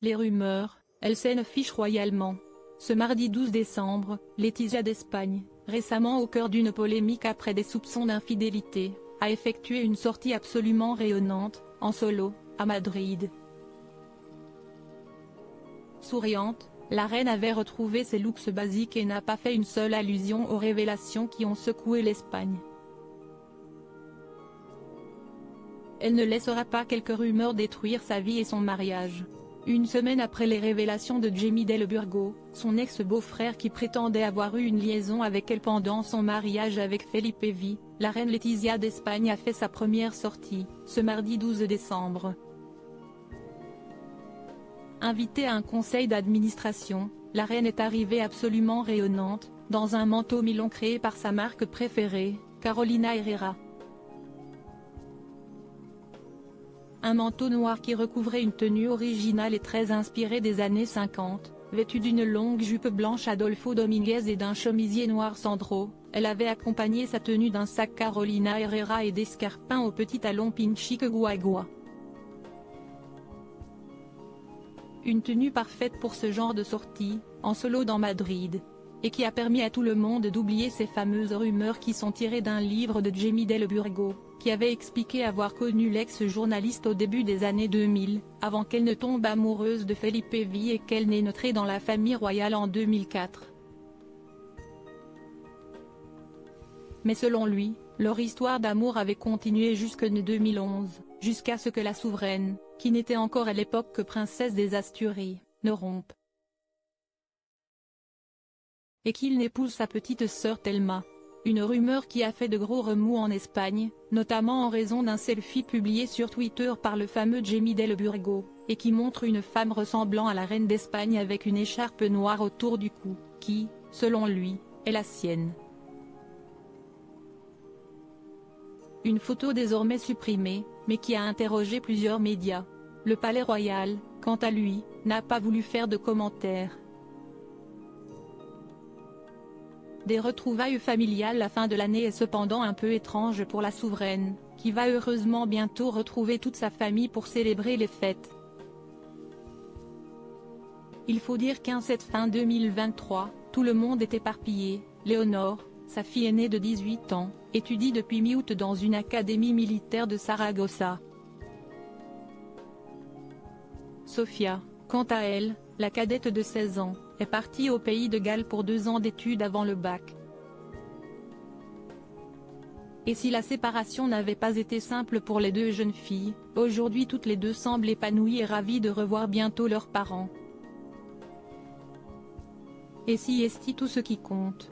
Les rumeurs, elles s'affichent royalement. Ce mardi 12 décembre, Laetitia d'Espagne, récemment au cœur d'une polémique après des soupçons d'infidélité, a effectué une sortie absolument rayonnante, en solo, à Madrid. Souriante, la reine avait retrouvé ses looks basiques et n'a pas fait une seule allusion aux révélations qui ont secoué l'Espagne. Elle ne laissera pas quelques rumeurs détruire sa vie et son mariage. Une semaine après les révélations de Jamie Del Burgo, son ex-beau-frère qui prétendait avoir eu une liaison avec elle pendant son mariage avec Felipe V, la reine Laetitia d'Espagne a fait sa première sortie, ce mardi 12 décembre. Invitée à un conseil d'administration, la reine est arrivée absolument rayonnante, dans un manteau Milan créé par sa marque préférée, Carolina Herrera. Un manteau noir qui recouvrait une tenue originale et très inspirée des années 50, vêtue d'une longue jupe blanche Adolfo Dominguez et d'un chemisier noir Sandro, elle avait accompagné sa tenue d'un sac Carolina Herrera et d'escarpins aux petits talons Pinchique Guagua. Une tenue parfaite pour ce genre de sortie, en solo dans Madrid, et qui a permis à tout le monde d'oublier ces fameuses rumeurs qui sont tirées d'un livre de Jamie Del Burgo, qui avait expliqué avoir connu l'ex-journaliste au début des années 2000, avant qu'elle ne tombe amoureuse de Felipe V et qu'elle n'ait entré dans la famille royale en 2004. Mais selon lui, leur histoire d'amour avait continué jusqu'en 2011, jusqu'à ce que la souveraine, qui n'était encore à l'époque que princesse des Asturies, ne rompe. Et qu'il n'épouse sa petite sœur Thelma. Une rumeur qui a fait de gros remous en Espagne, notamment en raison d'un selfie publié sur Twitter par le fameux Jamie Del Burgo, et qui montre une femme ressemblant à la reine d'Espagne avec une écharpe noire autour du cou, qui, selon lui, est la sienne. Une photo désormais supprimée, mais qui a interrogé plusieurs médias. Le Palais Royal, quant à lui, n'a pas voulu faire de commentaires. Des retrouvailles familiales la fin de l'année est cependant un peu étrange pour la souveraine, qui va heureusement bientôt retrouver toute sa famille pour célébrer les fêtes. Il faut dire qu'en cette fin 2023, tout le monde est éparpillé. Léonore, sa fille aînée de 18 ans, étudie depuis mi-août dans une académie militaire de Saragossa. Sofia, quant à elle, la cadette de 16 ans, est partie au pays de Galles pour 2 ans d'études avant le bac. Et si la séparation n'avait pas été simple pour les deux jeunes filles, aujourd'hui toutes les deux semblent épanouies et ravies de revoir bientôt leurs parents. Et si est tout ce qui compte.